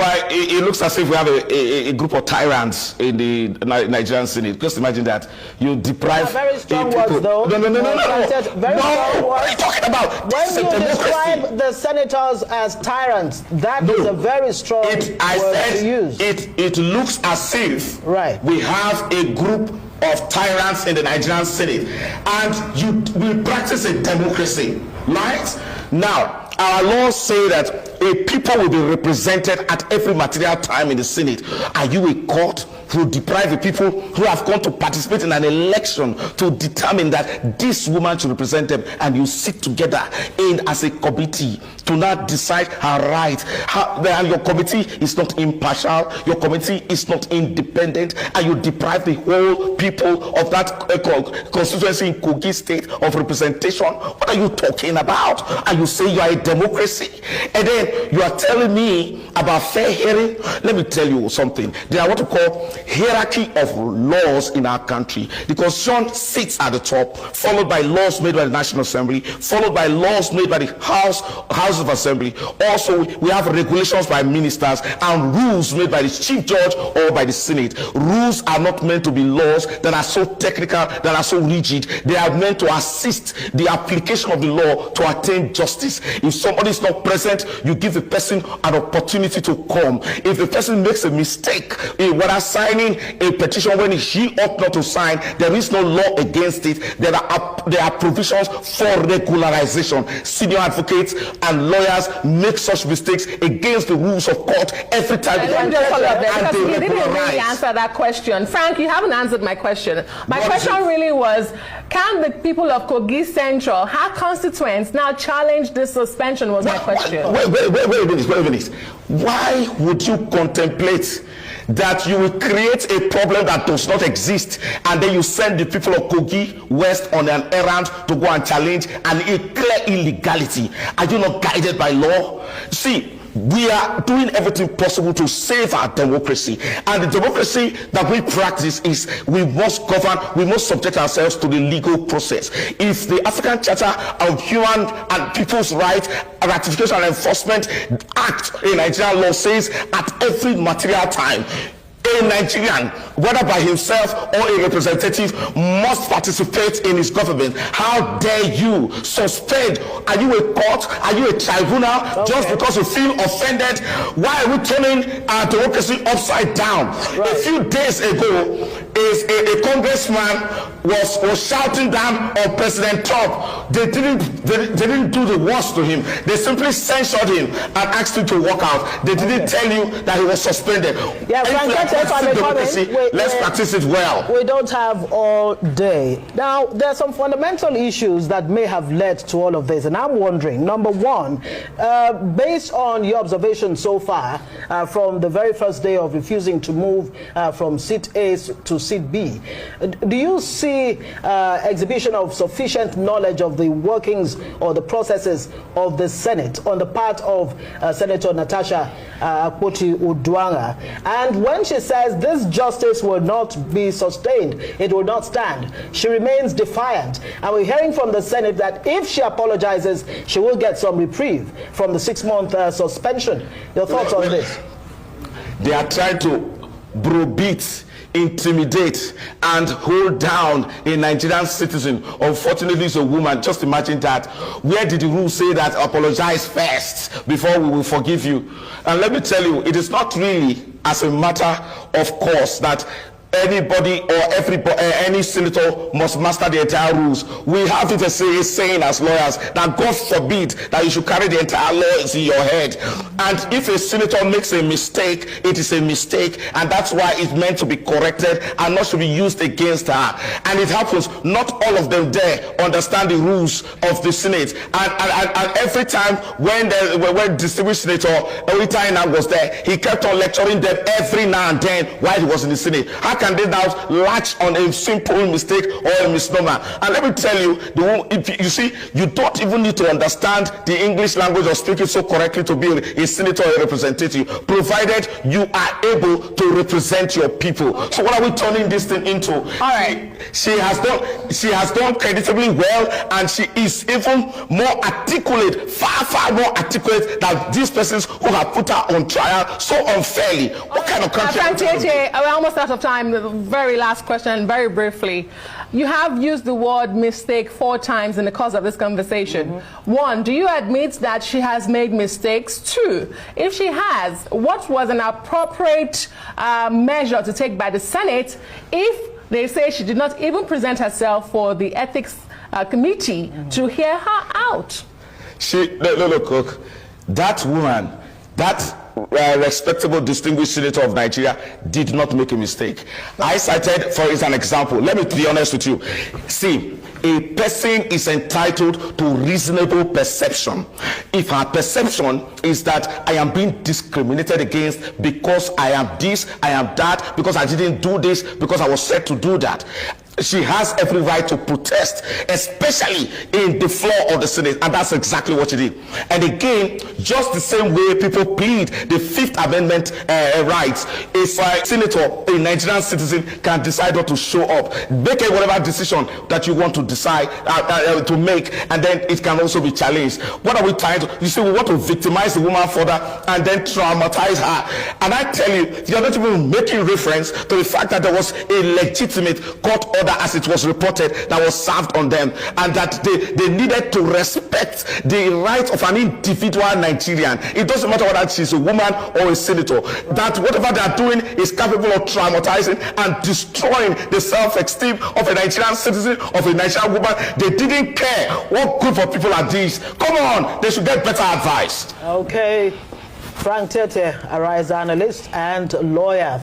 Well, it looks as if we have a group of tyrants in the Nigerian Senate. Just imagine that. You deprive very strong words, though. No. Very strong words. What are you talking about? When you describe the senators as tyrants, that is a very strong word to use. It looks as if we have a group of tyrants in the Nigerian Senate, and we practice a democracy, right? Now, our laws say that a people will be represented at every material time in the Senate. Are you a court who deprive the people who have gone to participate in an election to determine that this woman should represent them, and you sit together as a committee to now decide her right? And your committee is not impartial, your committee is not independent, and you deprive the whole people of that constituency in Kogi State of representation. What are you talking about? And you say you are a democracy, and then you are telling me about fair hearing? Let me tell you something. There are what we call hierarchy of laws in our country. The Constitution sits at the top, followed by laws made by the National Assembly, followed by laws made by the House of Assembly. Also, we have regulations by ministers and rules made by the Chief Judge or by the Senate. Rules are not meant to be laws that are so technical, that are so rigid. They are meant to assist the application of the law to attain justice. If somebody is not present, you give the person an opportunity to come. If the person makes a mistake, whether signing a petition when he ought not to sign, there is no law against it. There are provisions for regularization. Senior advocates and lawyers make such mistakes against the rules of court every time. Let me just follow up there, because you didn't really answer that question. Frank, you haven't answered my question. My question really was, can the people of Kogi Central, her constituents, now challenge this suspension? Was my question. Wait a minute. Why would you contemplate that you will create a problem that does not exist, and then you send the people of Kogi West on an errand to go and challenge a clear illegality? Are you not guided by law? See, we are doing everything possible to save our democracy, and the democracy that we practice is we must govern, we must subject ourselves to the legal process. If the African Charter of Human and People's Rights Ratification and Enforcement Act in Nigerian law says at every material time, a Nigerian, whether by himself or a representative, must participate in his government. How dare you suspend? Are you a court? Are you a tribunal? Just because you feel offended? Why are we turning our democracy upside down? A few days ago, a congressman was shouting down on President Trump. They didn't do the worst to him. They simply censured him and asked him to walk out. They didn't tell you that he was suspended. Yeah, Frank, let's practice it well. We don't have all day. Now, there are some fundamental issues that may have led to all of this, and I'm wondering, number one, based on your observation so far, from the very first day of refusing to move from seat A to seat B, do you see exhibition of sufficient knowledge of the workings or the processes of the Senate on the part of Senator Natasha Akpabio-Natasha? And when she says this justice will not be sustained, it will not stand, she remains defiant. And we're hearing from the Senate that if she apologizes, she will get some reprieve from the 6-month suspension. Your thoughts on this? They are trying to browbeat, intimidate, and hold down a Nigerian citizen. Unfortunately, it's a woman. Just imagine that. Where did the rule say that apologize first before we will forgive you? And let me tell you, it is not really as a matter of course that anybody or any senator must master the entire rules. We have it as a saying as lawyers that God forbid that you should carry the entire laws in your head. And if a senator makes a mistake, it is a mistake, and that's why it's meant to be corrected and not to be used against her. And it happens, not all of them there understand the rules of the Senate. And every time when distinguished Senator Ifeadika-nwanne was there, he kept on lecturing them every now and then while he was in the Senate. How can they now latch on a simple mistake or a misnomer? And let me tell you, if you see, you don't even need to understand the English language or speak it so correctly to be a senator or a representative, provided you are able to represent your people. So what are we turning this thing into? All right. She has done creditably well, and she is even more articulate, far more articulate than these persons who have put her on trial so unfairly. What kind of country? Frank, we're almost out of time. The very last question, very briefly. You have used the word mistake 4 times in the course of this conversation. 1, do you admit that she has made mistakes? 2, if she has, what was an appropriate measure to take by the Senate if they say she did not even present herself for the ethics committee to hear her out? Look, that woman, that respectable, distinguished senator of Nigeria did not make a mistake. I cited for an example. Let me be honest with you. See, a person is entitled to reasonable perception. If her perception is that I am being discriminated against because I am this, I am that, because I didn't do this, because I was said to do that, she has every right to protest, especially in the floor of the Senate, and that's exactly what she did. And again, just the same way people plead the 5th Amendment rights, if a senator, a Nigerian citizen, can decide not to show up, make whatever decision that you want to decide to make, and then it can also be challenged. What are we trying to? You see, we want to victimize the woman further and then traumatize her. And I tell you, the other people making reference to the fact that there was a legitimate court order, as it was reported, that was served on them, and that they needed to respect the rights of an individual Nigerian. It doesn't matter whether she's a woman or a senator, that whatever they are doing is capable of traumatizing and destroying the self-esteem of a Nigerian citizen, of a Nigerian woman. They didn't care. What group of people are these? Come on, they should get better advice. Okay. Frank Tete, a Arise analyst and lawyer.